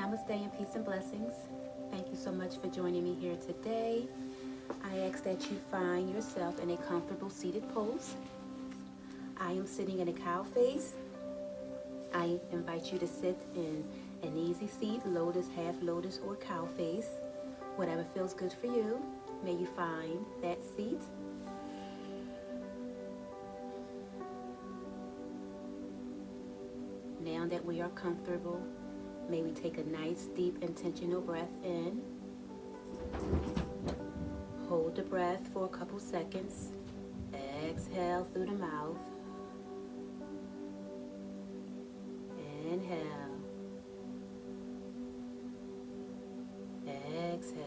Namaste and peace and blessings. Thank you so much for joining me here today. I ask that you find yourself in a comfortable seated pose. I am sitting in a cow face. I invite you to sit in an easy seat, lotus, half lotus, or cow face. Whatever feels good for you, may you find that seat. Now that we are comfortable, may we take a nice, deep, intentional breath in. Hold the breath for a couple seconds. Exhale through the mouth. Inhale. Exhale.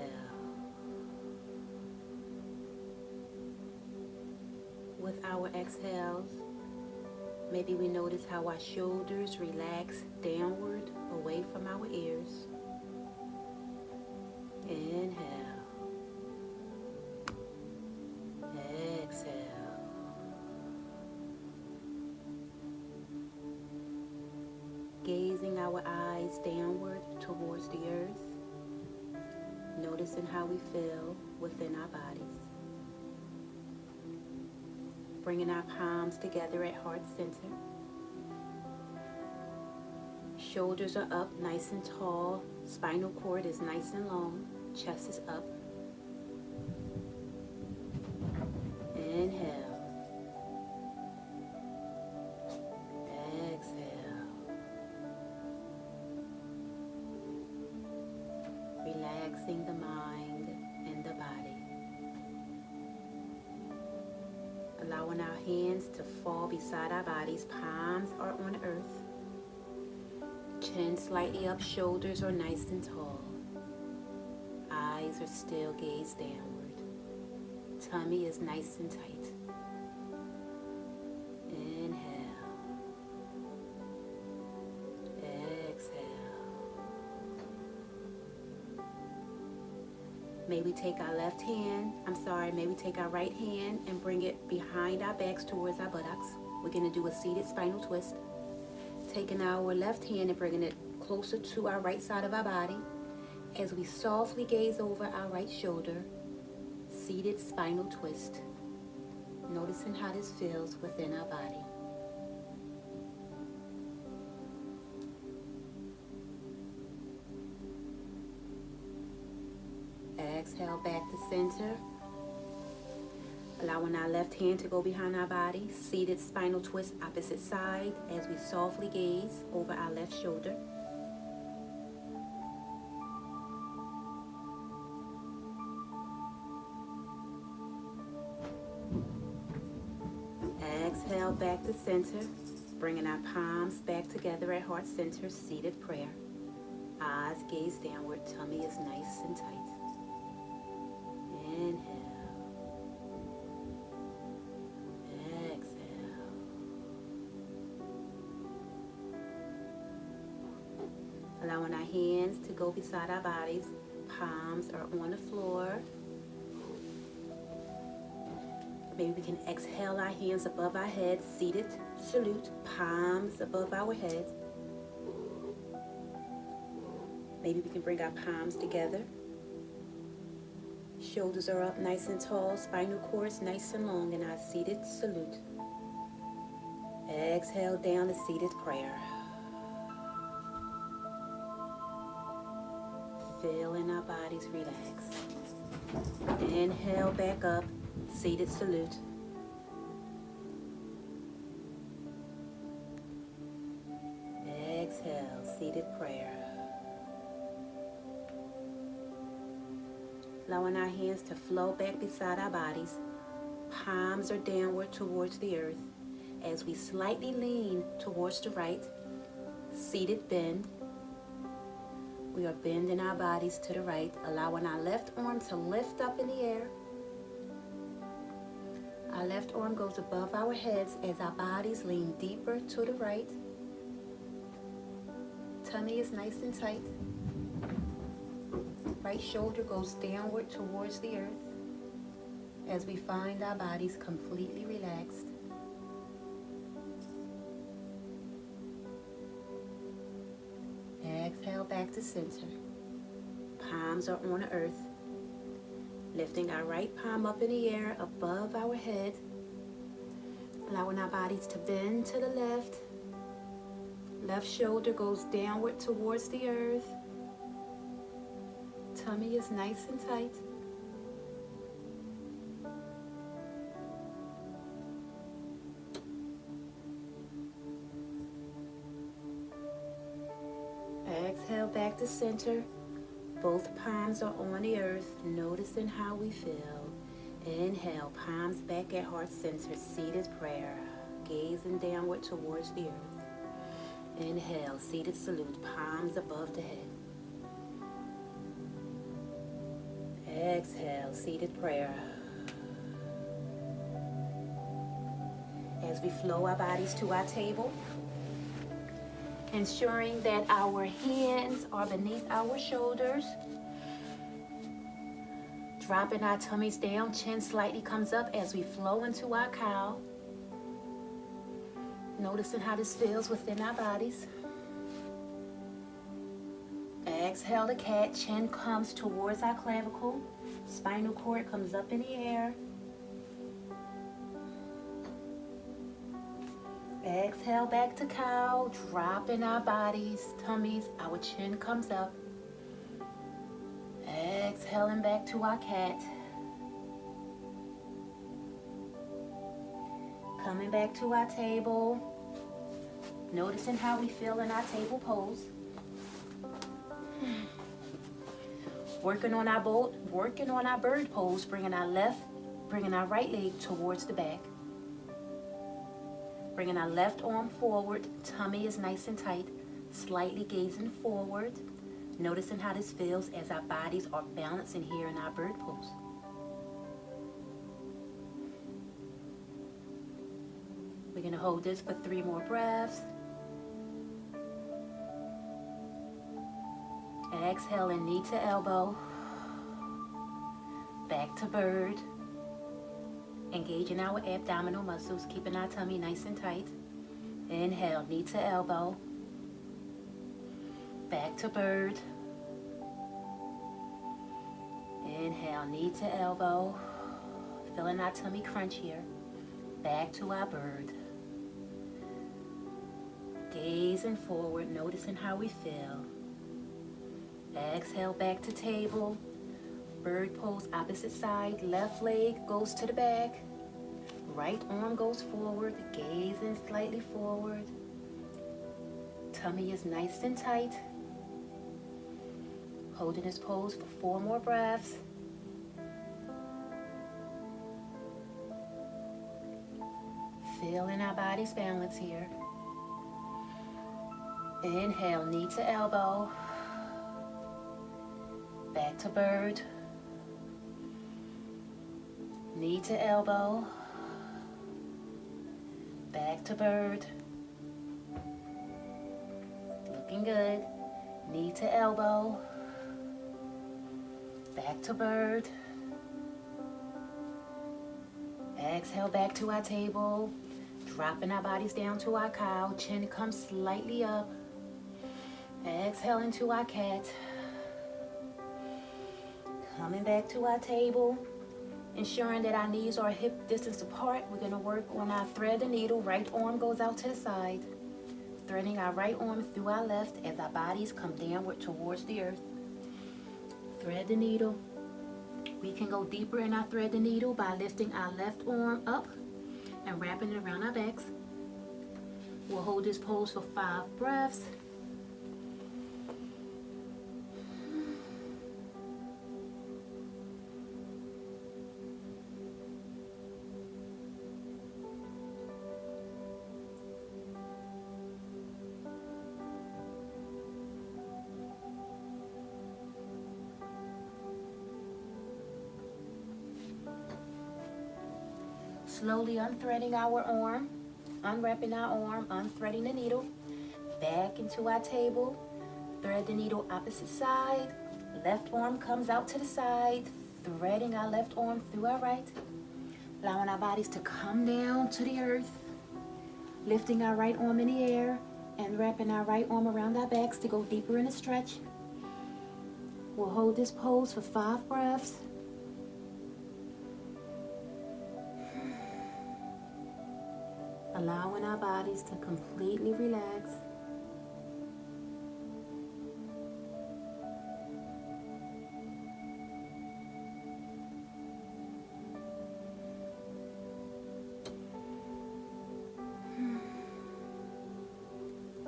With our exhales, maybe we notice how our shoulders relax downward away from our ears. Inhale. Exhale. Gazing our eyes downward towards the earth, noticing how we feel within our bodies. Bringing our palms together at heart center. Shoulders are up nice and tall. Spinal cord is nice and long. Chest is up. Inhale. Exhale. Relaxing the mind and the body. Allowing our hands to fall beside our bodies. Palms are on earth. Chin slightly up, shoulders are nice and tall. Eyes are still gazed downward. Tummy is nice and tight. Inhale. Exhale. May we take our right hand and bring it behind our backs towards our buttocks. We're going to do a seated spinal twist. Taking our left hand and bringing it closer to our right side of our body as we softly gaze over our right shoulder. Seated spinal twist. Noticing how this feels within our body. Exhale back to center. Allowing our left hand to go behind our body. Seated spinal twist opposite side as we softly gaze over our left shoulder. Exhale back to center. Bringing our palms back together at heart center. Seated prayer. Eyes gaze downward. Tummy is nice and tight. Inhale. Allowing our hands to go beside our bodies. Palms are on the floor. Maybe we can exhale our hands above our heads. Seated salute. Palms above our heads. Maybe we can bring our palms together. Shoulders are up nice and tall. Spinal cord is nice and long in our seated salute. Exhale down to seated prayer. Feeling our bodies relax. Inhale back up, seated salute. Exhale, seated prayer. Allowing our hands to flow back beside our bodies. Palms are downward towards the earth as we slightly lean towards the right. Seated bend. We are bending our bodies to the right, allowing our left arm to lift up in the air. Our left arm goes above our heads as our bodies lean deeper to the right. Tummy is nice and tight. Right shoulder goes downward towards the earth as we find our bodies completely relaxed. Exhale back to center. Palms are on the earth. Lifting our right palm up in the air above our head. Allowing our bodies to bend to the left. Left shoulder goes downward towards the earth. Tummy is nice and tight. Exhale back to center. Both palms are on the earth, noticing how we feel. Inhale, palms back at heart center, seated prayer, gazing downward towards the earth. Inhale, seated salute, palms above the head. Exhale, seated prayer. As we flow our bodies to our table, ensuring that our hands are beneath our shoulders. Dropping our tummies down, chin slightly comes up as we flow into our cow. Noticing how this feels within our bodies. Exhale the cat, chin comes towards our clavicle. Spinal cord comes up in the air. Exhale back to cow, dropping our bodies, tummies, our chin comes up. Exhaling back to our cat. Coming back to our table. Noticing how we feel in our table pose. Working on our bird pose, bringing our right leg towards the back. Bringing our left arm forward, tummy is nice and tight, slightly gazing forward. Noticing how this feels as our bodies are balancing here in our bird pose. We're going to hold this for 3 more breaths. Exhaling, knee to elbow. Back to bird. Engaging our abdominal muscles, keeping our tummy nice and tight. Inhale, knee to elbow. Back to bird. Inhale, knee to elbow. Feeling our tummy crunch here. Back to our bird. Gazing forward, noticing how we feel. Exhale back to table. Bird pose, opposite side. Left leg goes to the back. Right arm goes forward, gazing slightly forward. Tummy is nice and tight. Holding this pose for 4 more breaths. Feeling our body's balance here. Inhale, knee to elbow. Back to bird. Knee to elbow. Back to bird. Looking good. Knee to elbow. Back to bird. Exhale back to our table. Dropping our bodies down to our cow. Chin comes slightly up. Exhale into our cat. Coming back to our table. Ensuring that our knees are hip distance apart. We're going to work on our thread the needle. Right arm goes out to the side. Threading our right arm through our left as our bodies come downward towards the earth. Thread the needle. We can go deeper in our thread the needle by lifting our left arm up and wrapping it around our backs. We'll hold this pose for 5 breaths. Slowly unthreading our arm, unwrapping our arm, unthreading the needle, back into our table, thread the needle opposite side, left arm comes out to the side, threading our left arm through our right, allowing our bodies to come down to the earth, lifting our right arm in the air, And wrapping our right arm around our backs to go deeper in a stretch. We'll hold this pose for 5 breaths. Allowing our bodies to completely relax.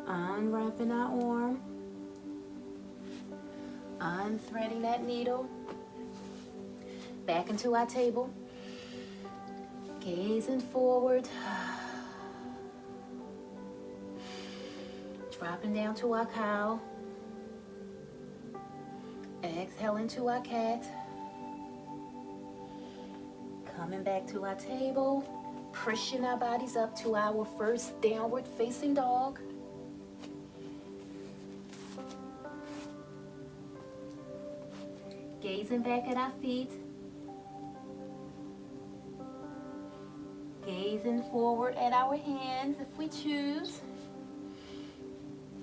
Unwrapping our arm. Unthreading that needle. Back into our table. Gazing forward. Dropping down to our cow. Exhaling to our cat. Coming back to our table. Pushing our bodies up to our first downward facing dog. Gazing back at our feet. Gazing forward at our hands if we choose.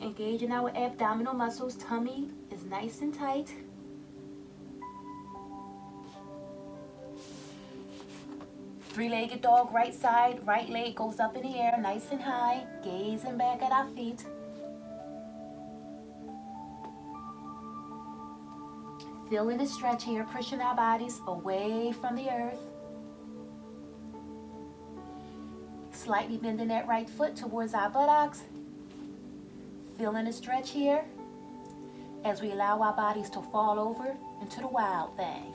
Engaging our abdominal muscles. Tummy is nice and tight. Three-legged dog, right side, right leg goes up in the air, nice and high. Gazing back at our feet. Feeling the stretch here, pushing our bodies away from the earth. Slightly bending that right foot towards our buttocks. Feeling the stretch here as we allow our bodies to fall over into the wild thing.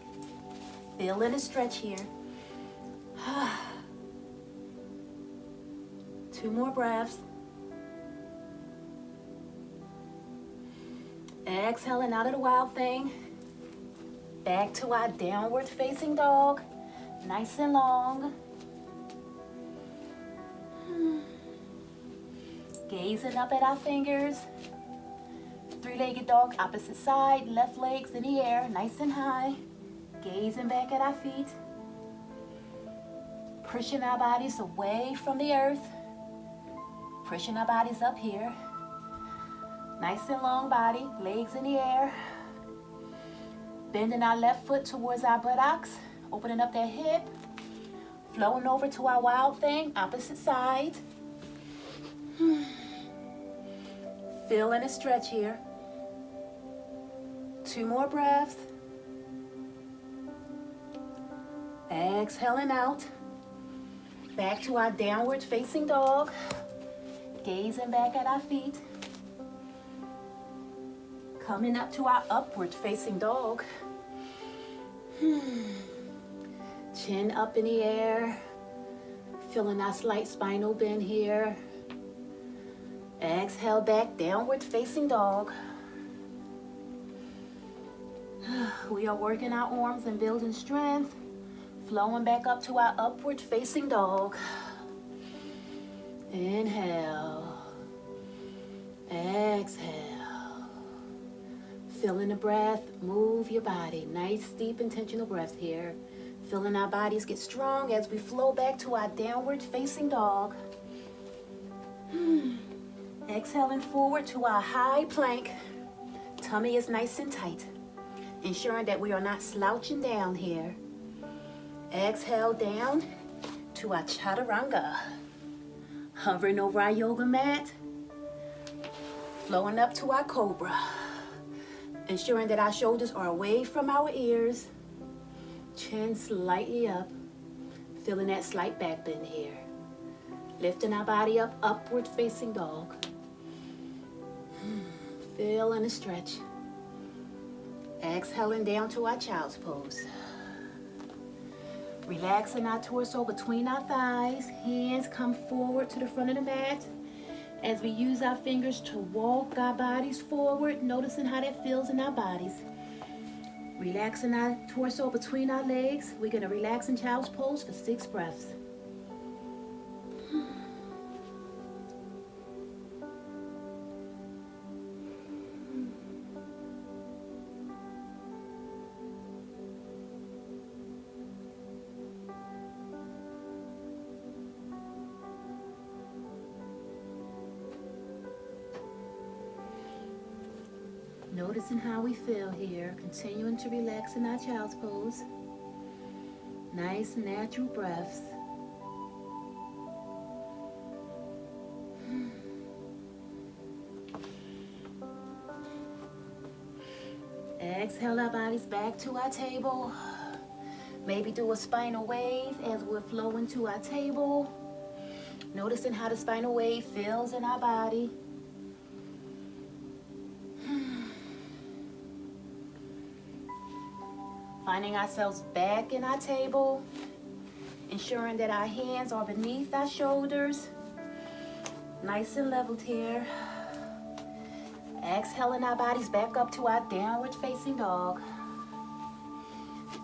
Feeling the stretch here. 2 more breaths. Exhaling out of the wild thing. Back to our downward facing dog. Nice and long. Gazing up at our fingers. Three-legged dog, opposite side, left legs in the air, nice and high. Gazing back at our feet. Pushing our bodies away from the earth. Pushing our bodies up here. Nice and long body, legs in the air. Bending our left foot towards our buttocks. Opening up that hip. Flowing over to our wild thing, opposite side. Feeling a stretch here. 2 more breaths. Exhaling out. Back to our downward facing dog. Gazing back at our feet. Coming up to our upward facing dog. Chin up in the air. Feeling our slight spinal bend here. Exhale back, downward facing dog. We are working our arms and building strength. Flowing back up to our upward facing dog. Inhale. Exhale. Feeling the breath, move your body. Nice, deep, intentional breaths here. Feeling our bodies get strong as we flow back to our downward facing dog. Exhaling forward to our high plank. Tummy is nice and tight. Ensuring that we are not slouching down here. Exhale down to our chaturanga. Hovering over our yoga mat. Flowing up to our cobra. Ensuring that our shoulders are away from our ears. Chin slightly up. Feeling that slight back bend here. Lifting our body up, upward facing dog. Feeling a stretch. Exhaling down to our child's pose. Relaxing our torso between our thighs. Hands come forward to the front of the mat. As we use our fingers to walk our bodies forward, noticing how that feels in our bodies. Relaxing our torso between our legs. We're going to relax in child's pose for 6 breaths. Noticing how we feel here, continuing to relax in our child's pose. Nice natural breaths. Exhale our bodies back to our table. Maybe do a spinal wave as we're flowing to our table. Noticing how the spinal wave feels in our body. Finding ourselves back in our table. Ensuring that our hands are beneath our shoulders. Nice and leveled here. Exhaling our bodies back up to our downward facing dog.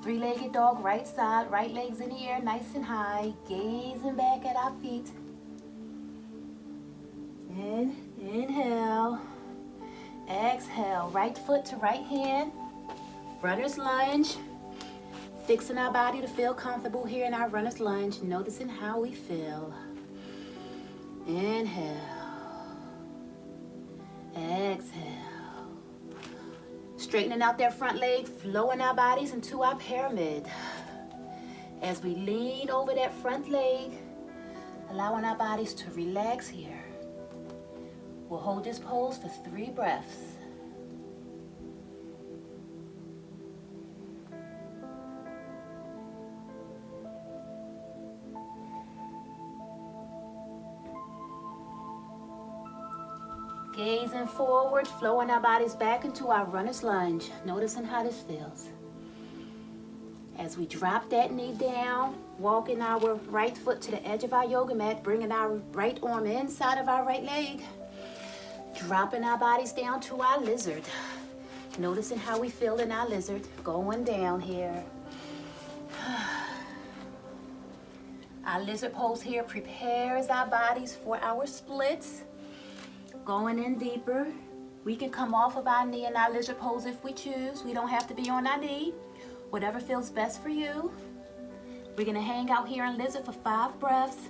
Three-legged dog, right side, right legs in the air, nice and high. Gazing back at our feet. Inhale. Exhale, right foot to right hand. Runner's lunge. Fixing our body to feel comfortable here in our runner's lunge. Noticing how we feel. Inhale. Exhale. Straightening out that front leg, flowing our bodies into our pyramid. As we lean over that front leg, allowing our bodies to relax here. We'll hold this pose for 3 breaths. Gazing forward, flowing our bodies back into our runner's lunge. Noticing how this feels. As we drop that knee down, walking our right foot to the edge of our yoga mat, bringing our right arm inside of our right leg. Dropping our bodies down to our lizard. Noticing how we feel in our lizard. Going down here. Our lizard pose here prepares our bodies for our splits. Going in deeper. We can come off of our knee in our lizard pose if we choose. We don't have to be on our knee. Whatever feels best for you. We're going to hang out here in lizard for 5 breaths.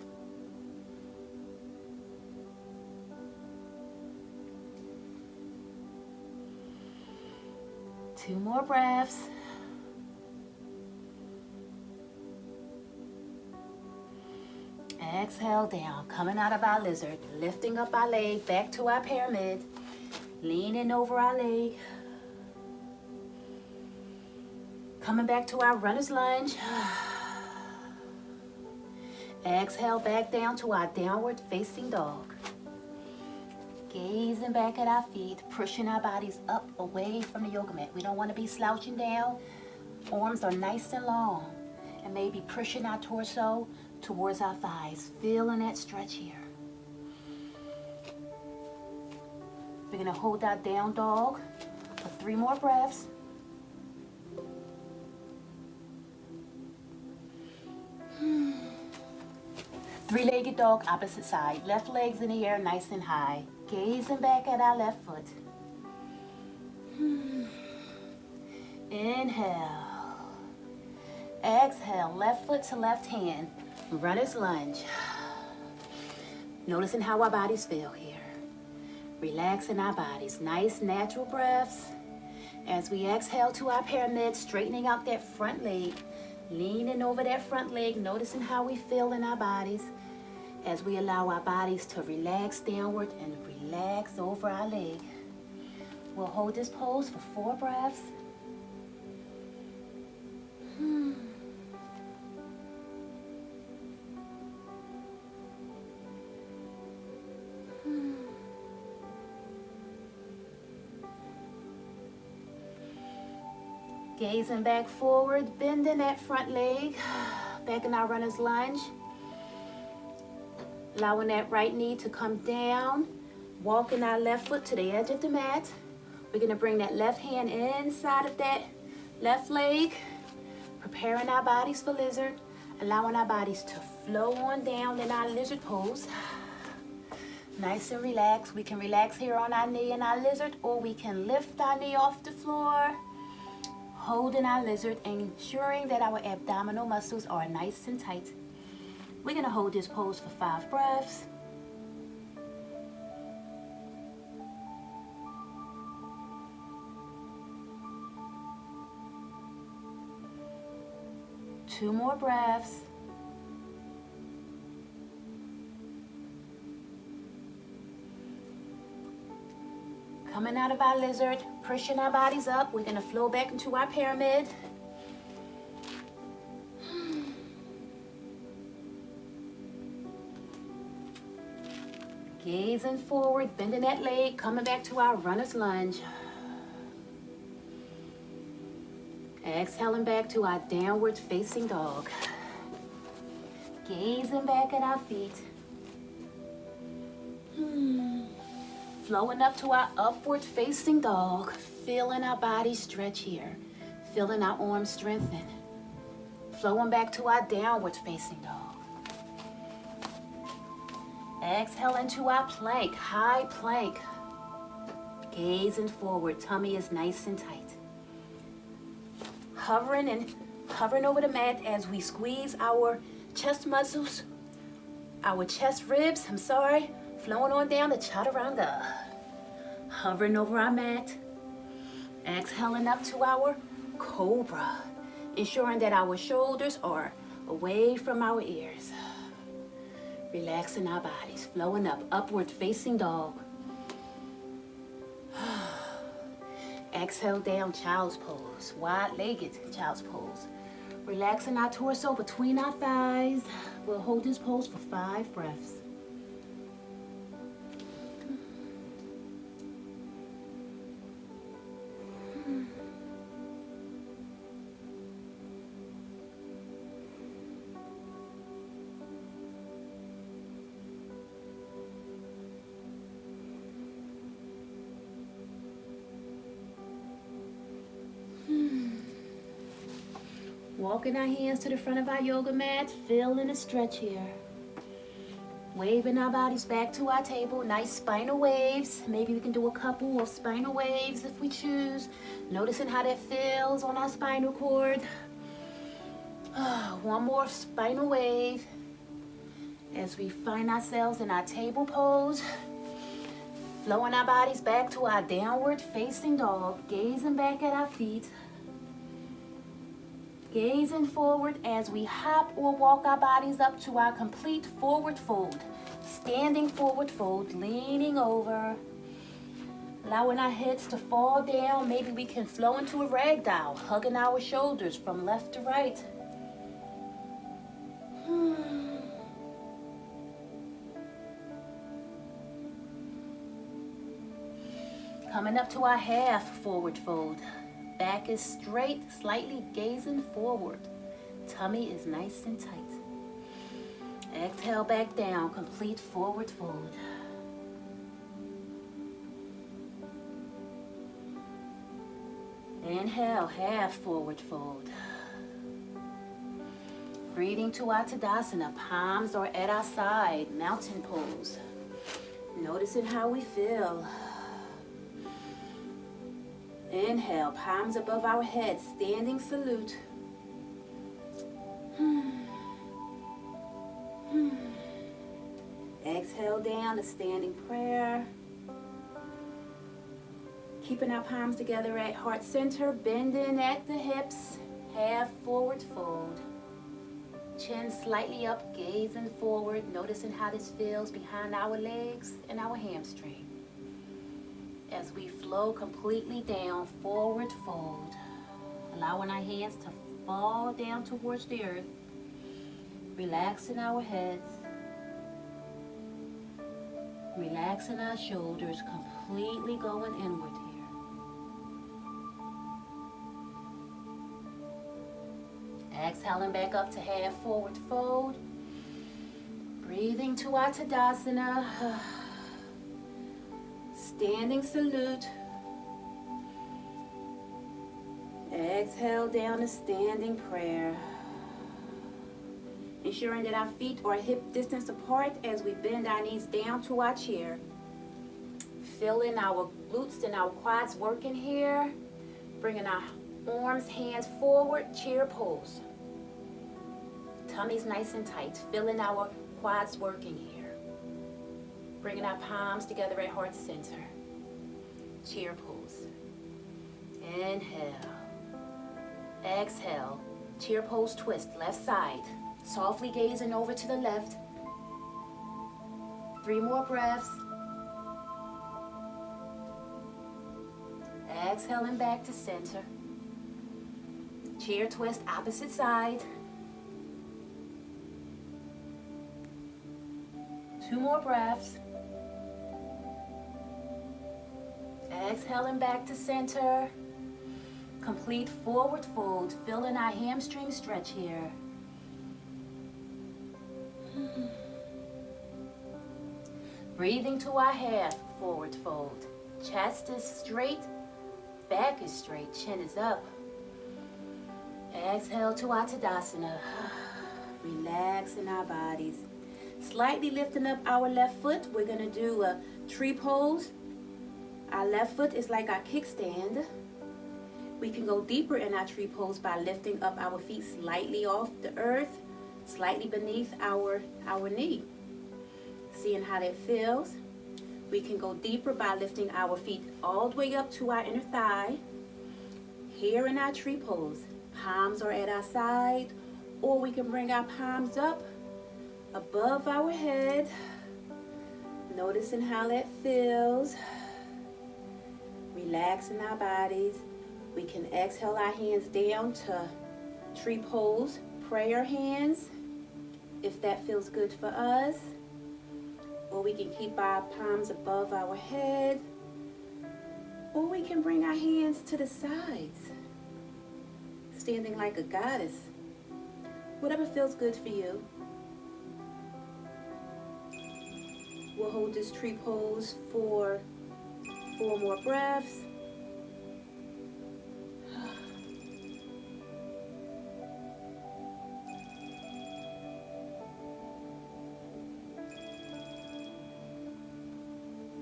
Two more breaths. Exhale down, coming out of our lizard, lifting up our leg back to our pyramid, leaning over our leg, coming back to our runner's lunge. Exhale back down to our downward facing dog. Gazing back at our feet, pushing our bodies up away from the yoga mat. We don't want to be slouching down. Arms are nice and long. And maybe pushing our torso towards our thighs. Feeling that stretch here. We're going to hold that down dog for 3 more breaths. Three-legged dog, opposite side. Left leg's in the air, nice and high. Gazing back at our left foot. Inhale. Exhale, left foot to left hand. Runner's lunge. Noticing how our bodies feel here. Relaxing our bodies. Nice natural breaths. As we exhale to our pyramid, straightening out that front leg. Leaning over that front leg, noticing how we feel in our bodies. As we allow our bodies to relax downward and relax over our leg. We'll hold this pose for 4 breaths. Gazing back forward, bending that front leg, back in our runner's lunge. Allowing that right knee to come down, walking our left foot to the edge of the mat. We're gonna bring that left hand inside of that left leg, preparing our bodies for lizard, allowing our bodies to flow on down in our lizard pose. Nice and relaxed. We can relax here on our knee in our lizard, or we can lift our knee off the floor, holding our lizard, ensuring that our abdominal muscles are nice and tight. We're going to hold this pose for 5 breaths. 2 more breaths. Coming out of our lizard, pushing our bodies up. We're going to flow back into our pyramid. Gazing forward, bending that leg, coming back to our runner's lunge. Exhaling back to our downward facing dog. Gazing back at our feet. Flowing up to our upward facing dog. Feeling our body stretch here. Feeling our arms strengthen. Flowing back to our downward facing dog. Exhale into our plank, high plank. Gazing forward, tummy is nice and tight. Hovering over the mat as we squeeze our chest muscles, our chest ribs, flowing on down to chaturanga. Hovering over our mat. Exhaling up to our cobra, ensuring that our shoulders are away from our ears. Relaxing our bodies, flowing up, upward facing dog. Exhale down, child's pose, wide-legged child's pose. Relaxing our torso between our thighs. We'll hold this pose for 5 breaths. Walking our hands to the front of our yoga mat, feeling a stretch here. Waving our bodies back to our table, nice spinal waves. Maybe we can do a couple of spinal waves if we choose. Noticing how that feels on our spinal cord. One more spinal wave as we find ourselves in our table pose. Flowing our bodies back to our downward facing dog, gazing back at our feet. Gazing forward as we hop or walk our bodies up to our complete forward fold. Standing forward fold, leaning over. Allowing our heads to fall down. Maybe we can flow into a ragdoll, hugging our shoulders from left to right. Coming up to our half forward fold. Back is straight, slightly gazing forward. Tummy is nice and tight. Exhale back down, complete forward fold. Inhale, half forward fold. Breathing to our Tadasana, palms are at our side, mountain pose. Noticing how we feel. Inhale, palms above our head, standing salute. Exhale down to standing prayer. Keeping our palms together at heart center, bending at the hips, half forward fold. Chin slightly up, gazing forward, noticing how this feels behind our legs and our hamstring. As we flow completely down, forward fold, allowing our hands to fall down towards the earth, relaxing our heads, relaxing our shoulders, completely going inward here. Exhaling back up to half forward fold, breathing to our Tadasana. Standing salute. Exhale down to standing prayer. Ensuring that our feet are hip distance apart as we bend our knees down to our chair. Feeling our glutes and our quads working here. Bringing our arms, hands forward, chair pose. Tummy's nice and tight. Feeling our quads working here. Bringing our palms together at heart center. Chair pose. Inhale. Exhale. Chair pose twist, left side. Softly gazing over to the left. 3 more breaths. Exhaling back to center. Chair twist, opposite side. 2 more breaths. Exhaling back to center. Complete forward fold, feeling our hamstring stretch here. Breathing to our half forward fold. Chest is straight, back is straight, chin is up. Exhale to our Tadasana. Relaxing our bodies. Slightly lifting up our left foot. We're going to do a tree pose. Our left foot is like our kickstand. We can go deeper in our tree pose by lifting up our feet slightly off the earth, slightly beneath our knee. Seeing how that feels. We can go deeper by lifting our feet all the way up to our inner thigh. Here in our tree pose, palms are at our side, or we can bring our palms up above our head. Noticing how that feels. Relaxing our bodies. We can exhale our hands down to tree pose, prayer hands, if that feels good for us. Or we can keep our palms above our head. Or we can bring our hands to the sides, standing like a goddess. Whatever feels good for you. We'll hold this tree pose for 4 more breaths.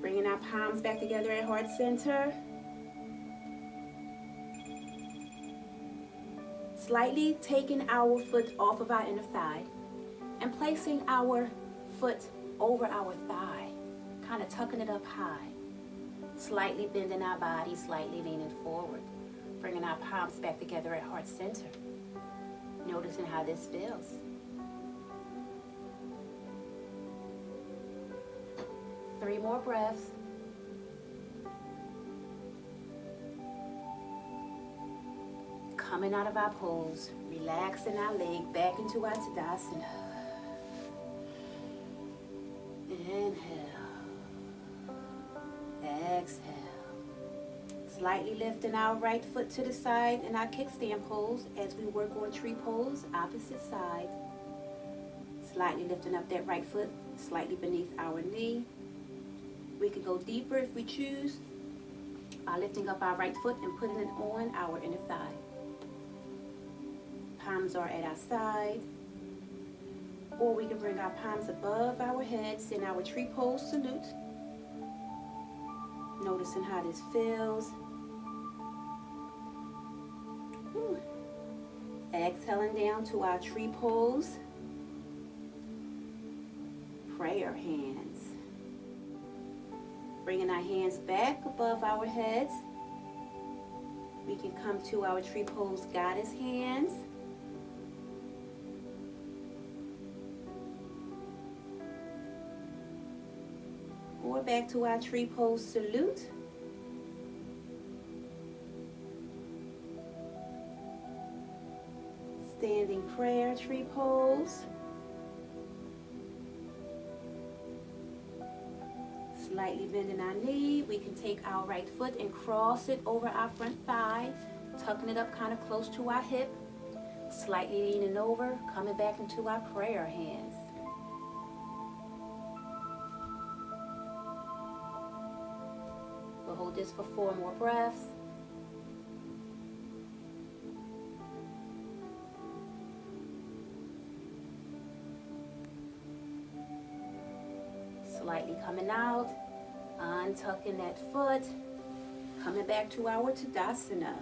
Bringing our palms back together at heart center. Slightly taking our foot off of our inner thigh and placing our foot over our thigh, kind of tucking it up high. Slightly bending our body, slightly leaning forward. Bringing our palms back together at heart center. Noticing how this feels. Three more breaths. Coming out of our pose, relaxing our leg back into our Tadasana. Inhale. Exhale. Slightly lifting our right foot to the side in our kickstand pose as we work on tree pose, opposite side. Slightly lifting up that right foot, slightly beneath our knee. We can go deeper if we choose by lifting up our right foot and putting it on our inner thigh. Palms are at our side. Or we can bring our palms above our heads in our tree pose salute. Noticing how this feels. Whew. Exhaling down to our tree pose. Prayer hands. Bringing our hands back above our heads. We can come to our tree pose goddess hands. Or back to our tree pose salute. Standing prayer tree pose. Slightly bending our knee. We can take our right foot and cross it over our front thigh, tucking it up kind of close to our hip. Slightly leaning over, coming back into our prayer hands. We'll hold this for 4 more breaths. Slightly coming out, untucking that foot, coming back to our Tadasana.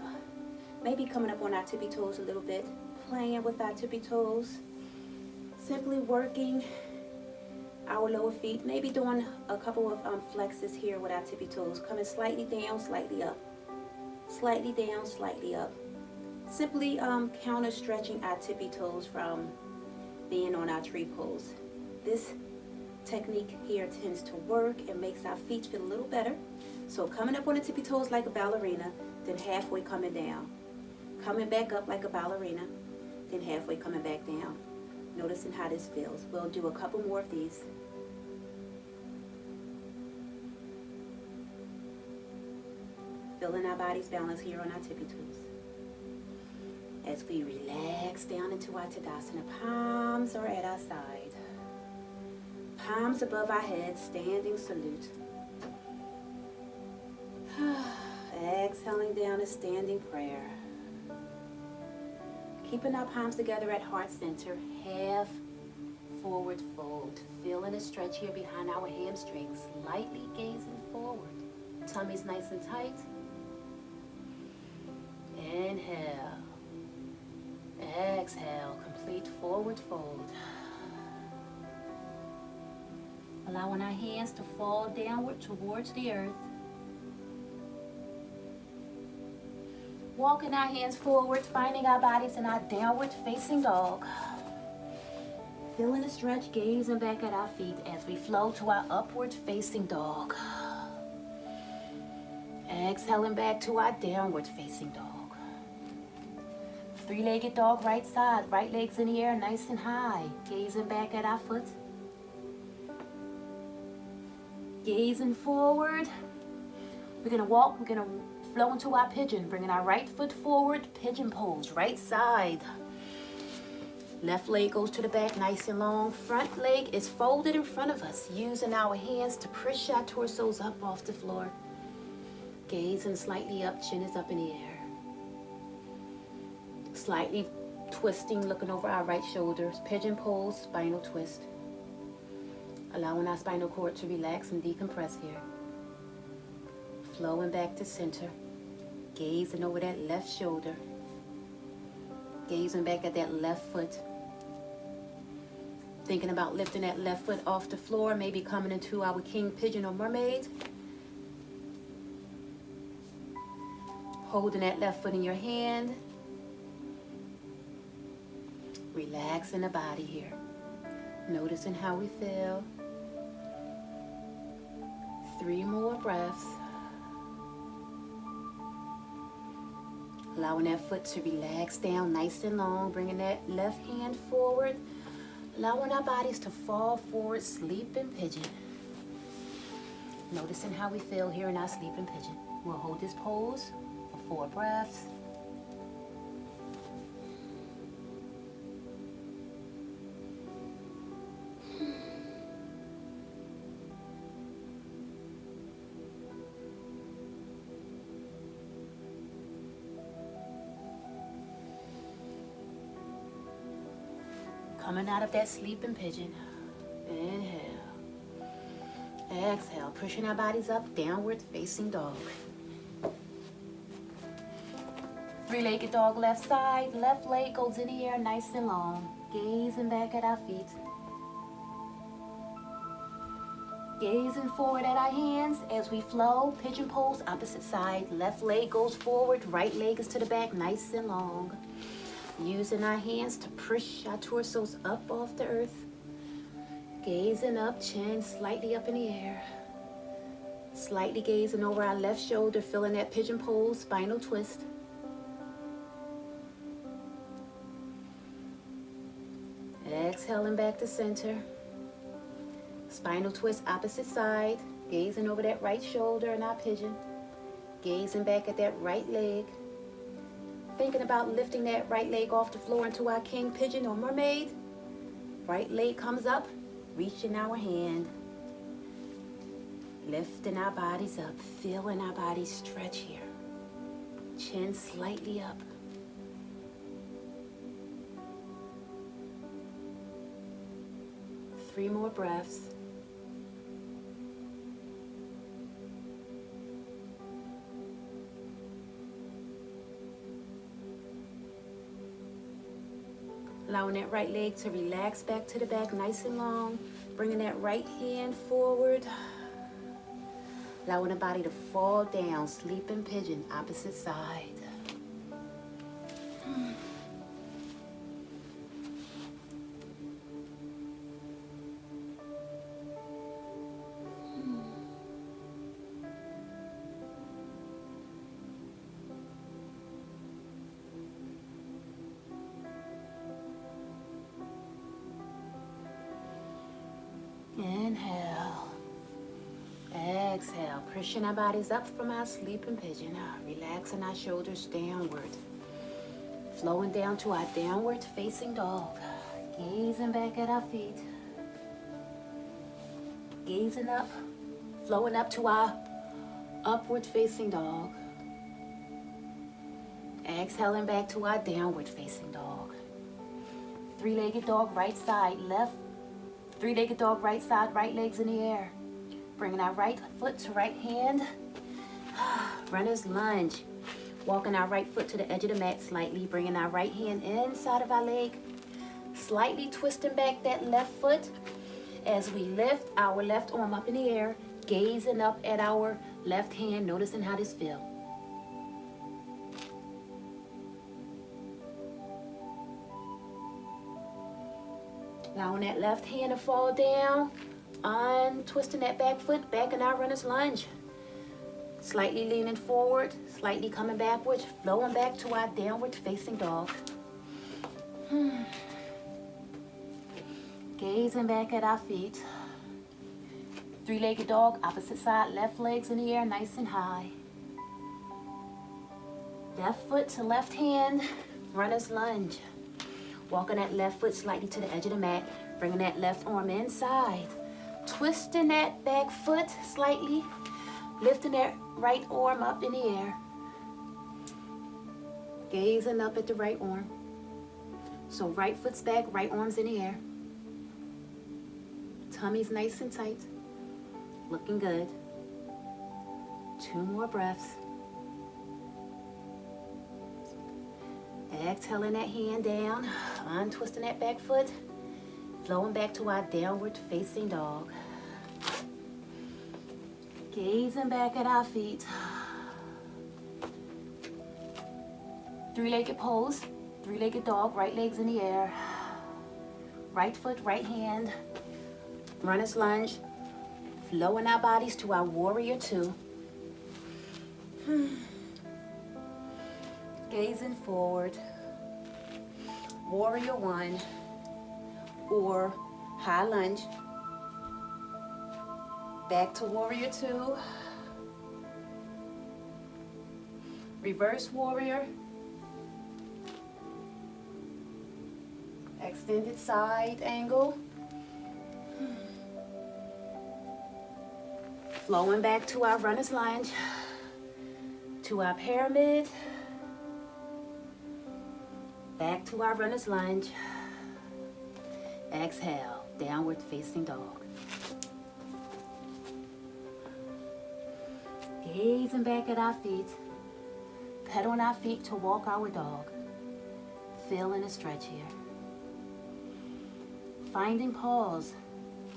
Maybe coming up on our tippy toes a little bit, playing with our tippy toes. Simply working our lower feet, maybe doing a couple of flexes here with our tippy toes, coming slightly down, slightly up, slightly down, slightly up. Simply counter stretching our tippy toes from being on our tree pose. This technique here tends to work and makes our feet feel a little better. So coming up on the tippy toes like a ballerina, then halfway coming down. Coming back up like a ballerina, then halfway coming back down. Noticing how this feels. We'll do a couple more of these. Feeling our body's balance here on our tippy toes. As we relax down into our Tadasana, palms are at our side. Palms above our head, standing salute. Exhaling down a standing prayer. Keeping our palms together at heart center, half forward fold. Feeling a stretch here behind our hamstrings, lightly gazing forward. Tummy's nice and tight. Inhale. Exhale, complete forward fold. Allowing our hands to fall downward towards the earth. Walking our hands forward, finding our bodies in our downward facing dog. Feeling the stretch, gazing back at our feet as we flow to our upward facing dog. Exhaling back to our downward facing dog. Three-legged dog, right side, right legs in the air, nice and high. Gazing back at our foot. Gazing forward. We're gonna walk, we're gonna flow into our pigeon, bringing our right foot forward, pigeon pose, right side. Left leg goes to the back, nice and long. Front leg is folded in front of us, using our hands to push our torsos up off the floor. Gazing slightly up, chin is up in the air. Slightly twisting, looking over our right shoulders. Pigeon pose, spinal twist. Allowing our spinal cord to relax and decompress here. Flowing back to center. Gazing over that left shoulder. Gazing back at that left foot. Thinking about lifting that left foot off the floor, maybe coming into our king pigeon or mermaid. Holding that left foot in your hand. Relaxing the body here. Noticing how we feel. 3 more breaths. Allowing that foot to relax down nice and long. Bringing that left hand forward. Allowing our bodies to fall forward, sleeping pigeon. Noticing how we feel here in our sleeping pigeon. We'll hold this pose for 4 breaths. Coming out of that sleeping pigeon. Inhale. Exhale, pushing our bodies up, downward facing dog. 3-legged dog, left side. Left leg goes in the air, nice and long. Gazing back at our feet. Gazing forward at our hands as we flow. Pigeon pose, opposite side. Left leg goes forward, right leg is to the back, nice and long. Using our hands to push our torsos up off the earth. Gazing up, chin slightly up in the air. Slightly gazing over our left shoulder, feeling that pigeon pose, spinal twist. Exhaling back to center. Spinal twist, opposite side. Gazing over that right shoulder in our pigeon. Gazing back at that right leg. Thinking about lifting that right leg off the floor into our king pigeon or mermaid. Right leg comes up, reaching our hand. Lifting our bodies up, feeling our bodies stretch here. Chin slightly up. Three more breaths. Allowing that right leg to relax back to the back, nice and long. Bringing that right hand forward. Allowing the body to fall down, sleeping pigeon, opposite side. Inhale. Exhale. Pushing our bodies up from our sleeping pigeon. Relaxing our shoulders downward. Flowing down to our downward facing dog. Gazing back at our feet. Gazing up. Flowing up to our upward facing dog. Exhaling back to our downward facing dog. Three-legged dog, right side, left. Three-legged dog, right side, right legs in the air. Bringing our right foot to right hand. Runner's lunge. Walking our right foot to the edge of the mat slightly. Bringing our right hand inside of our leg. Slightly twisting back that left foot as we lift our left arm up in the air. Gazing up at our left hand. Noticing how this feels. Allowing that left hand to fall down. Untwisting that back foot, back in our runner's lunge. Slightly leaning forward, slightly coming backwards, flowing back to our downward facing dog. Gazing back at our feet. Three-legged dog, opposite side, left legs in the air, nice and high. Left foot to left hand, runner's lunge. Walking that left foot slightly to the edge of the mat, bringing that left arm inside. Twisting that back foot slightly, lifting that right arm up in the air. Gazing up at the right arm. So right foot's back, right arm's in the air. Tummy's nice and tight. Looking good. 2 more breaths. Exhaling that hand down, untwisting that back foot, flowing back to our downward facing dog. Gazing back at our feet. Three-legged pose, three-legged dog, right legs in the air. Right foot, right hand, runner's lunge, flowing our bodies to our warrior 2. Gazing forward, warrior 1, or high lunge. Back to warrior 2. Reverse warrior. Extended side angle. Flowing back to our runner's lunge, to our pyramid. Back to our runner's lunge. Exhale, downward facing dog. Gazing back at our feet. Pedaling our feet to walk our dog. Feeling a stretch here. Finding pause.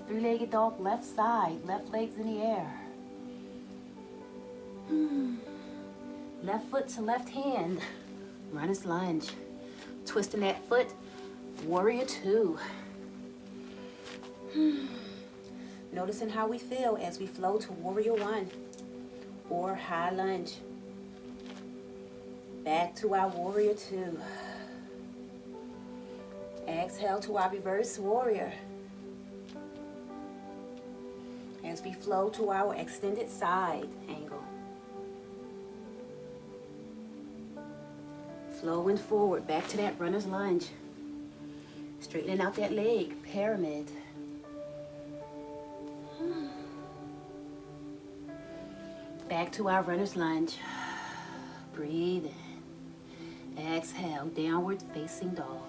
Three-legged dog, left side, left legs in the air. Left foot to left hand. Runner's lunge. Twisting that foot, warrior 2. Noticing how we feel as we flow to warrior 1 or high lunge. Back to our warrior 2. Exhale to our reverse warrior. As we flow to our extended side angle. Flowing forward, back to that runner's lunge. Straightening out that leg, pyramid. Back to our runner's lunge. Breathe in. Exhale, downward facing dog.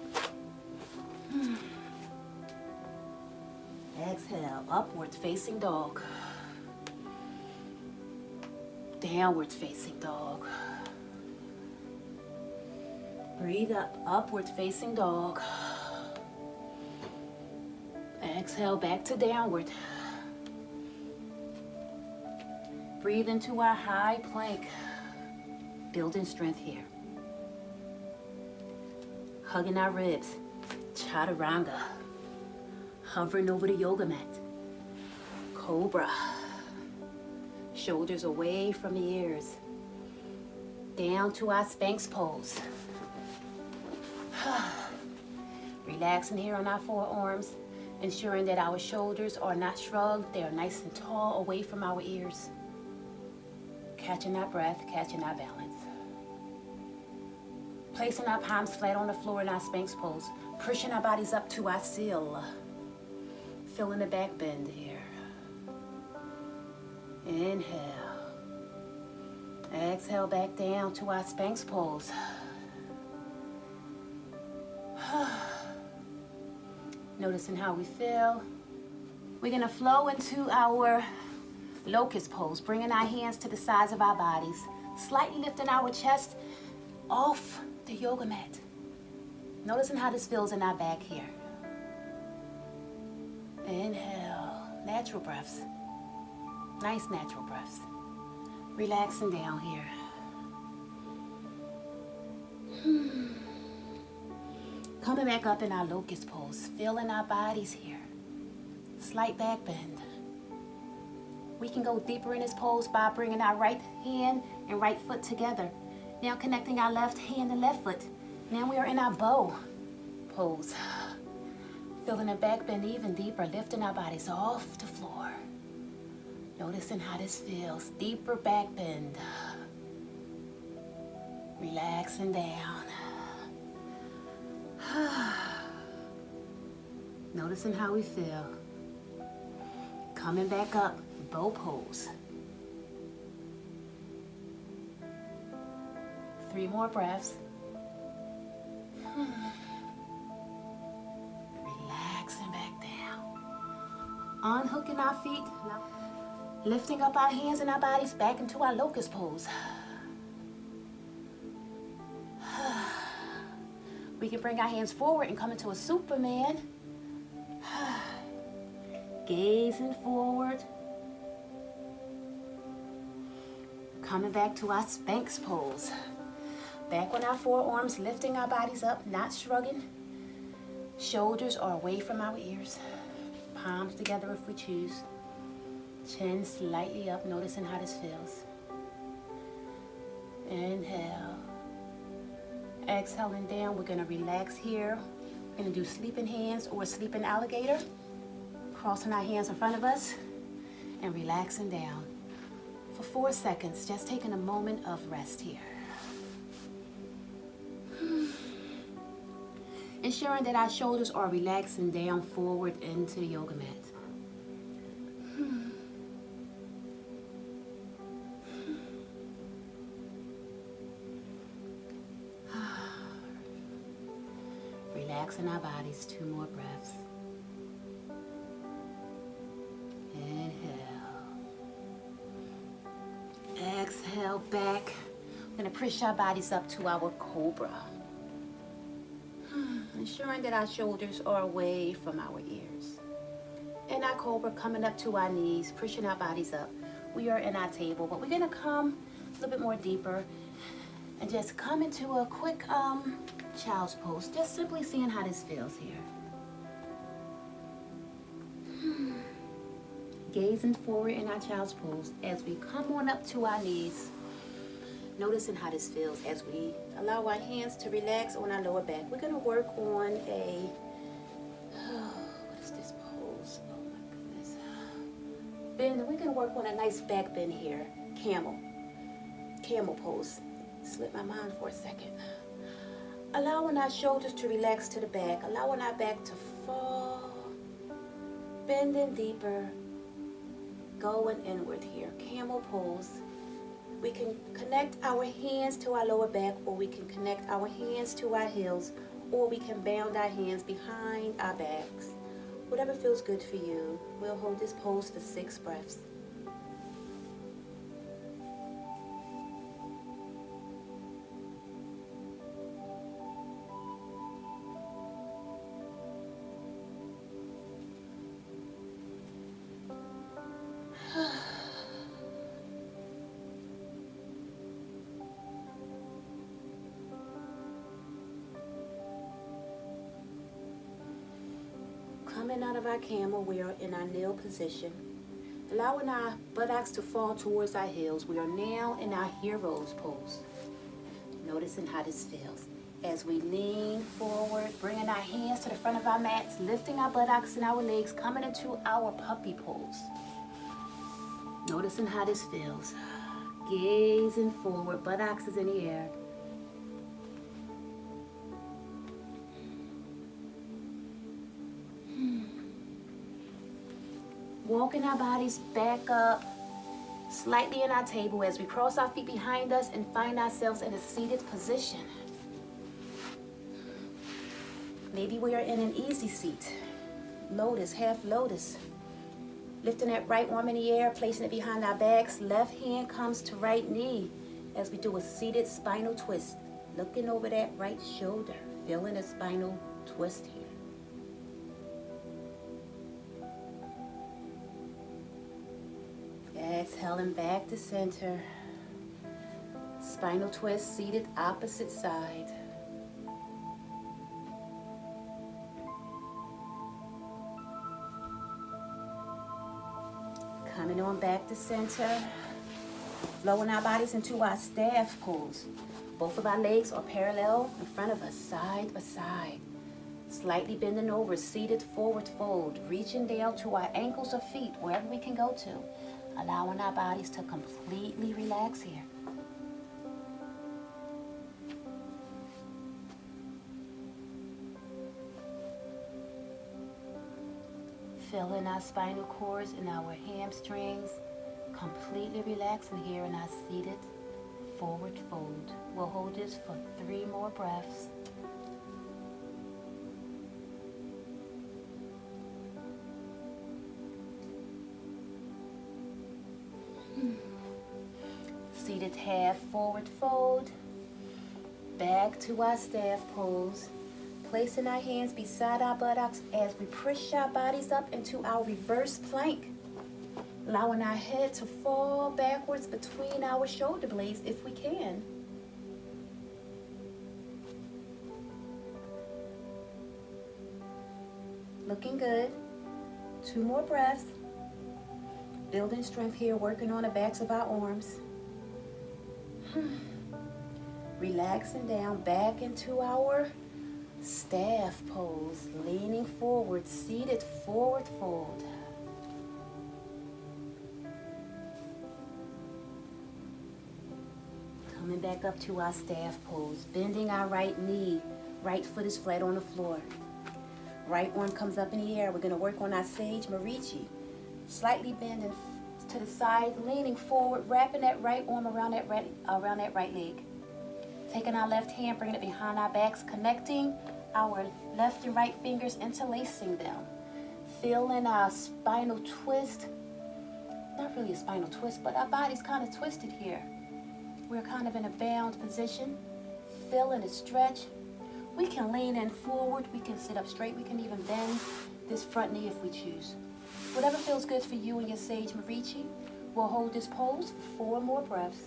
Exhale, upward facing dog. Downward facing dog. Breathe up, upward facing dog. Exhale, back to downward. Breathe into our high plank. Building strength here. hugging our ribs, chaturanga, hovering over the yoga mat, cobra, shoulders away from the ears, down to our Sphinx pose. Relaxing here on our forearms, ensuring that our shoulders are not shrugged, they are nice and tall away from our ears. Catching our breath, catching our balance. Placing our palms flat on the floor in our Sphinx pose, pushing our bodies up to our seal. Feeling the back bend here. Inhale. Exhale back down to our Sphinx pose. Noticing how we feel. We're gonna flow into our locust pose, bringing our hands to the sides of our bodies, slightly lifting our chest off the yoga mat. Noticing how this feels in our back here. Inhale, natural breaths. Nice natural breaths. Relaxing down here. Coming back up in our locust pose, feeling our bodies here. Slight back bend. We can go deeper in this pose by bringing our right hand and right foot together. Now connecting our left hand and left foot. Now we are in our bow pose. Feeling the back bend even deeper, lifting our bodies off the floor. Noticing how this feels. Deeper back bend. Relaxing down. Noticing how we feel. Coming back up, bow pose. 3 more breaths. Relaxing back down. Unhooking our feet. Lifting up our hands and our bodies back into our locust pose. We can bring our hands forward and come into a Superman. Gazing forward. Coming back to our Sphinx pose. Back on our forearms, lifting our bodies up, not shrugging. Shoulders are away from our ears. Palms together if we choose. Chin slightly up, noticing how this feels. Inhale. Exhaling down, we're gonna relax here. We're gonna do sleeping hands or sleeping alligator. Crossing our hands in front of us and relaxing down. For 4 seconds, just taking a moment of rest here. Ensuring that our shoulders are relaxing down forward into the yoga mat. Relaxing our bodies, 2 more breaths. Inhale. Exhale back. We're going to push our bodies up to our cobra. Ensuring that our shoulders are away from our ears. In our cobra, coming up to our knees, pushing our bodies up. We are in our table, but we're going to come a little bit more deeper and just come into a quick child's pose. Just simply seeing how this feels here. Gazing forward in our child's pose as we come on up to our knees. Noticing how this feels as we allow our hands to relax on our lower back. We're going to work on a, what is this pose? Oh my goodness. Bend. We're going to work on a nice back bend here. Camel pose. Slip my mind for a second. Allowing our shoulders to relax to the back. Allowing our back to fall. Bending deeper. Going inward here. Camel pose. We can connect our hands to our lower back, or we can connect our hands to our heels, or we can bound our hands behind our backs. Whatever feels good for you. We'll hold this pose for 6 breaths. Coming out of our camel, we are in our kneel position. Allowing our buttocks to fall towards our heels, we are now in our hero's pose. Noticing how this feels. As we lean forward, bringing our hands to the front of our mats, lifting our buttocks and our legs, coming into our puppy pose. Noticing how this feels. Gazing forward, buttocks is in the air. Walking our bodies back up, slightly in our table as we cross our feet behind us and find ourselves in a seated position. Maybe we are in an easy seat, lotus, half lotus. Lifting that right arm in the air, placing it behind our backs. Left hand comes to right knee as we do a seated spinal twist. Looking over that right shoulder, feeling a spinal twist here. Exhaling back to center. Spinal twist, seated opposite side. Coming on back to center. Flowing our bodies into our staff pose. Both of our legs are parallel in front of us, side by side. Slightly bending over, seated forward fold. Reaching down to our ankles or feet, wherever we can go to. Allowing our bodies to completely relax here. Feeling our spinal cords and our hamstrings. Completely relaxing here in our seated forward fold. We'll hold this for 3 more breaths. Seated half forward fold. Back to our staff pose. Placing our hands beside our buttocks as we push our bodies up into our reverse plank. Allowing our head to fall backwards between our shoulder blades if we can. Looking good. 2 more breaths. Building strength here, working on the backs of our arms. Relaxing down back into our staff pose. Leaning forward, seated forward fold. Coming back up to our staff pose. Bending our right knee. Right foot is flat on the floor. Right arm comes up in the air. We're going to work on our Sage Marichi. Slightly bending to the side, leaning forward, wrapping that right arm around that right leg. Taking our left hand, bringing it behind our backs, connecting our left and right fingers, interlacing them. Feeling our spinal twist. Not really a spinal twist, but our body's kind of twisted here. We're kind of in a bound position. Feeling it stretch. We can lean in forward. We can sit up straight. We can even bend this front knee if we choose. Whatever feels good for you and your Sage Marichi. We'll hold this pose for 4 more breaths.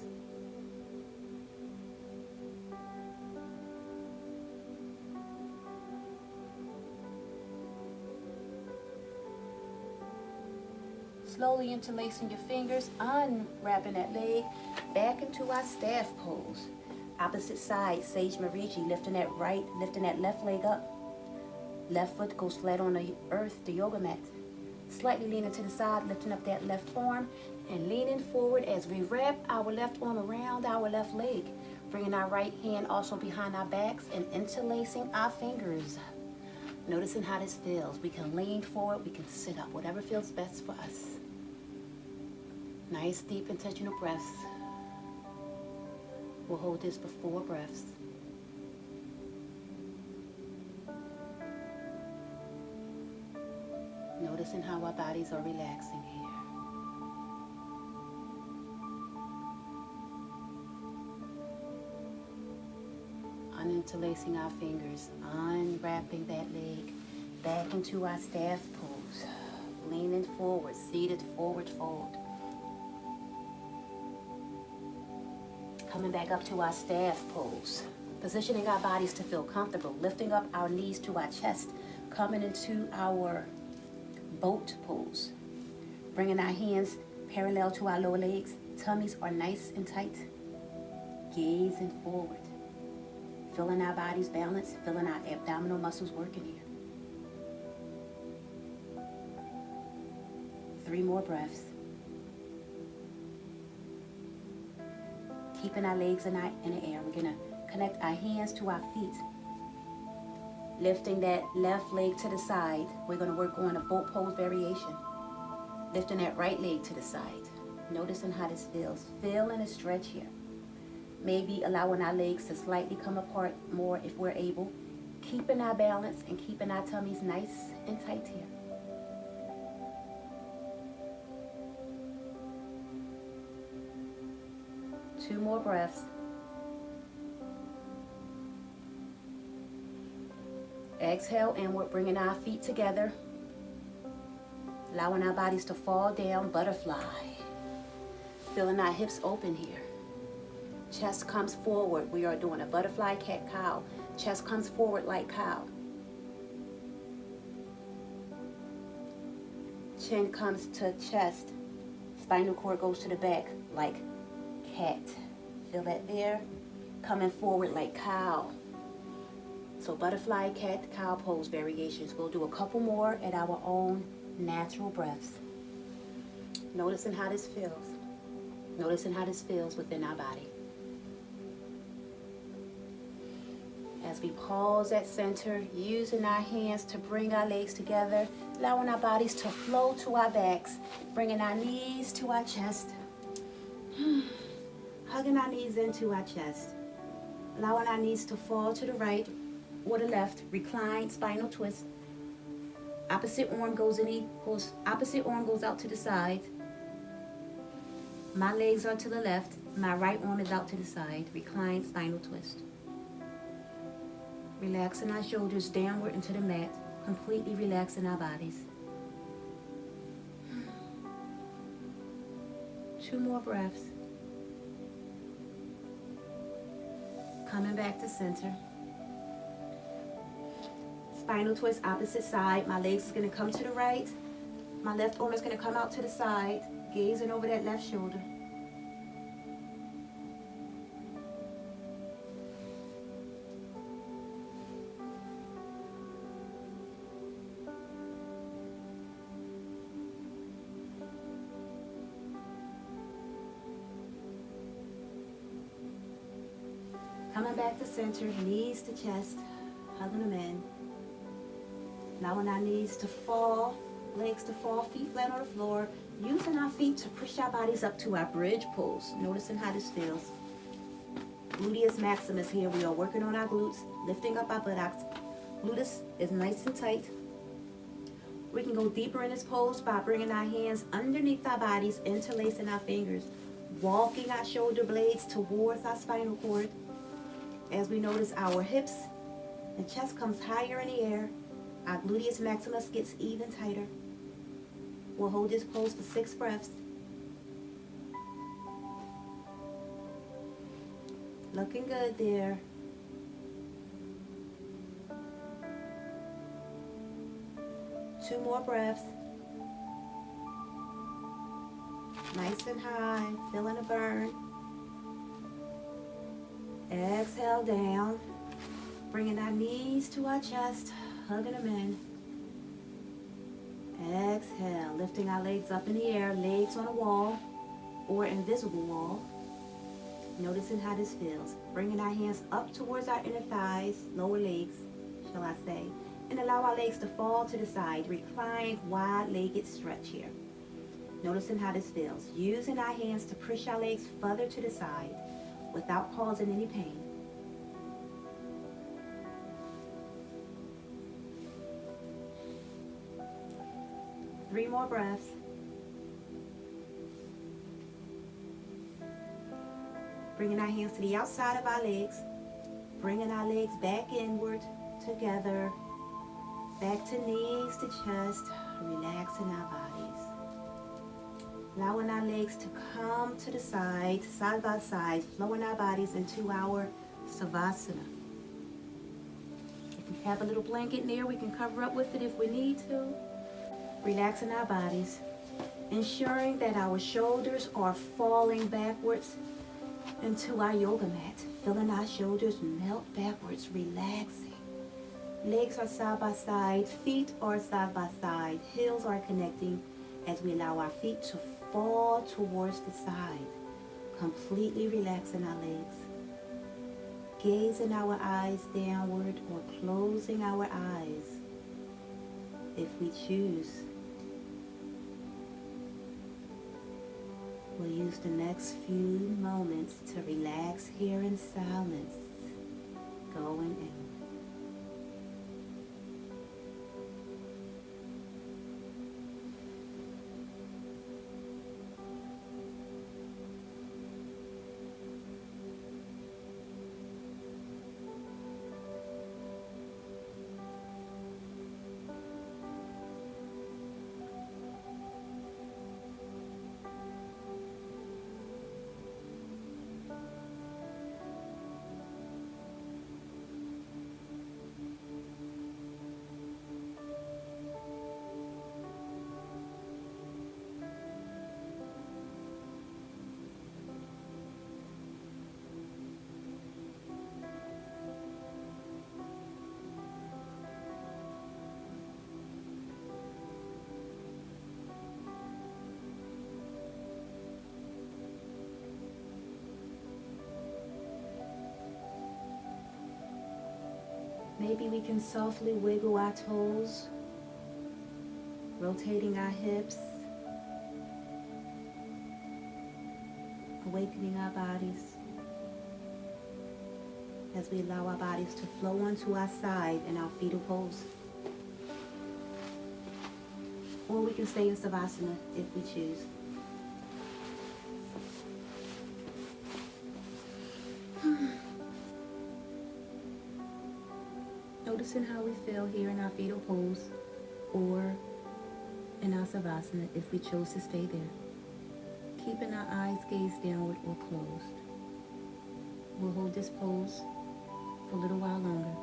Slowly interlacing your fingers, unwrapping that leg, back into our staff pose. Opposite side, Sage Marichi, lifting that left leg up. Left foot goes flat on the earth, the yoga mat. Slightly leaning to the side, lifting up that left arm, and leaning forward as we wrap our left arm around our left leg. Bringing our right hand also behind our backs and interlacing our fingers. Noticing how this feels. We can lean forward, we can sit up, whatever feels best for us. Nice, deep, intentional breaths. We'll hold this for 4 breaths. Noticing how our bodies are relaxing here. Uninterlacing our fingers, unwrapping that leg, back into our staff pose. Leaning forward, seated forward fold. Coming back up to our staff pose. Positioning our bodies to feel comfortable, lifting up our knees to our chest, coming into our boat pose. Bringing our hands parallel to our lower legs. Tummies are nice and tight. Gazing forward. Feeling our bodies balanced. Feeling our abdominal muscles working here. 3 more breaths. Keeping our legs in the air. We're going to connect our hands to our feet. Lifting that left leg to the side. We're going to work on a boat pose variation. Lifting that right leg to the side. Noticing how this feels. Feeling a stretch here. Maybe allowing our legs to slightly come apart more if we're able. Keeping our balance and keeping our tummies nice and tight here. Two more breaths. Exhale inward, bringing our feet together. Allowing our bodies to fall down, butterfly. Feeling our hips open here. Chest comes forward. We are doing a butterfly cat-cow. Chest comes forward like cow. Chin comes to chest. Spinal cord goes to the back like cat. Feel that there? Coming forward like cow. So butterfly, cat, cow pose variations. We'll do a couple more at our own natural breaths. Noticing how this feels. Noticing how this feels within our body. As we pause at center, using our hands to bring our legs together, allowing our bodies to flow to our backs, bringing our knees to our chest, hugging our knees into our chest, allowing our knees to fall to the right or the left, recline, spinal twist. Opposite arm goes out to the side. My legs are to the left, my right arm is out to the side, recline, spinal twist. Relaxing our shoulders downward into the mat, completely relaxing our bodies. 2 more breaths. Coming back to center. Spinal twist, opposite side. My legs is going to come to the right. My left arm is going to come out to the side, gazing over that left shoulder. Coming back to center, knees to chest, hugging them in. Allowing our knees to fall, legs to fall, feet flat on the floor. Using our feet to push our bodies up to our bridge pose. Noticing how this feels. Gluteus maximus here. We are working on our glutes, lifting up our buttocks. Gluteus is nice and tight. We can go deeper in this pose by bringing our hands underneath our bodies, interlacing our fingers, walking our shoulder blades towards our spinal cord. As we notice our hips and chest comes higher in the air, our gluteus maximus gets even tighter. We'll hold this pose for 6 breaths. Looking good there. Two more breaths. Nice and high, feeling the burn. Exhale down, bringing our knees to our chest, hugging them in. Exhale, lifting our legs up in the air, legs on a wall or invisible wall. Noticing how this feels. Bringing our hands up towards our inner thighs, lower legs, shall I say, and allow our legs to fall to the side. Recline, wide-legged stretch here. Noticing how this feels. Using our hands to push our legs further to the side without causing any pain. Three more breaths. Bringing our hands to the outside of our legs. Bringing our legs back inward, together. Back to knees to chest. Relaxing our bodies. Allowing our legs to come to the side, side by side, flowing our bodies into our Savasana. If we have a little blanket near, we can cover up with it if we need to. Relaxing our bodies, ensuring that our shoulders are falling backwards into our yoga mat. Feeling our shoulders melt backwards, relaxing. Legs are side by side, feet are side by side, heels are connecting as we allow our feet to fall towards the side, completely relaxing our legs. Gazing our eyes downward or closing our eyes if we choose. We'll use the next few moments to relax here in silence, going in. Maybe we can softly wiggle our toes, rotating our hips, awakening our bodies as we allow our bodies to flow onto our side in our fetal pose. Or we can stay in Savasana if we choose. Noticing how we feel here in our fetal pose or in our Savasana if we chose to stay there. Keeping our eyes gazed downward or closed. We'll hold this pose for a little while longer.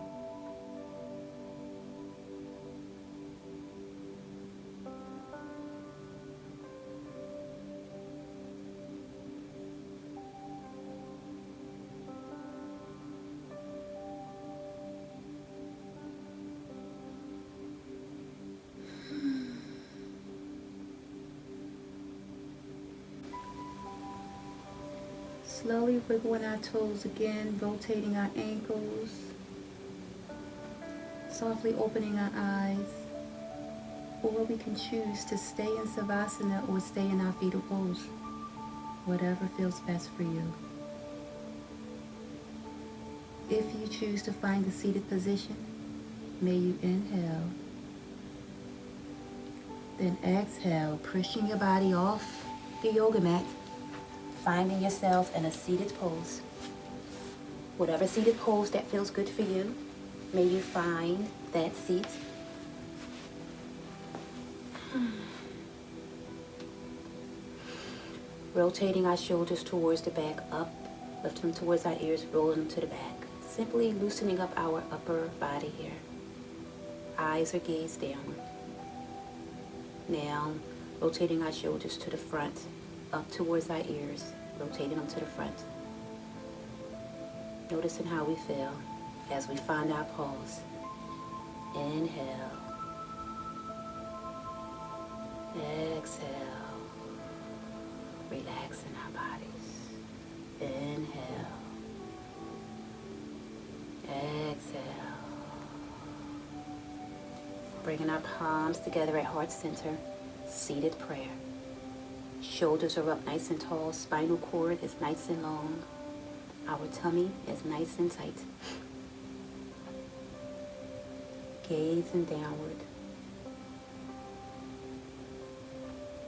Slowly wiggling our toes again, rotating our ankles, softly opening our eyes, or we can choose to stay in Savasana or stay in our fetal pose, whatever feels best for you. If you choose to find the seated position, may you inhale, then exhale, pushing your body off the yoga mat, finding yourself in a seated pose. Whatever seated pose that feels good for you, may you find that seat. Rotating our shoulders towards the back, up, lift them towards our ears, roll them to the back. Simply loosening up our upper body here. Eyes are gazed downward. Now, rotating our shoulders to the front, up towards our ears, rotating them to the front. Noticing how we feel as we find our pose. Inhale. Exhale. Relaxing our bodies. Inhale. Exhale. Bringing our palms together at heart center. Seated prayer. Shoulders are up nice and tall. Spinal cord is nice and long. Our tummy is nice and tight. Gazing downward.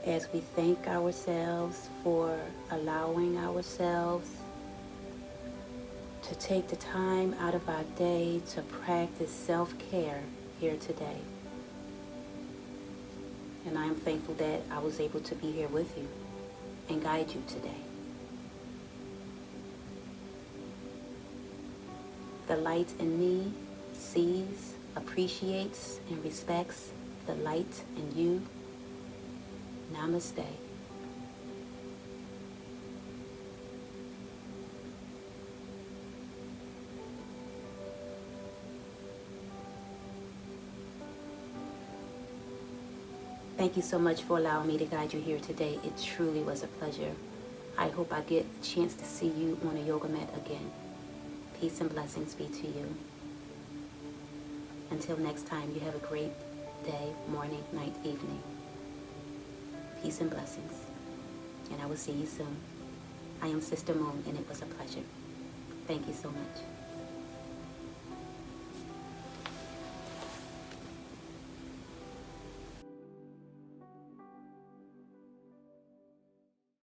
As we thank ourselves for allowing ourselves to take the time out of our day to practice self-care here today. And I am thankful that I was able to be here with you and guide you today. The light in me sees, appreciates, and respects the light in you Namaste. Thank you so much for allowing me to guide you here today. It truly was a pleasure. I hope I get a chance to see you on a yoga mat again. Peace and blessings be to you. Until next time, you have a great day, morning, night, evening. Peace and blessings. And I will see you soon. I am Sister Moon, and it was a pleasure. Thank you so much.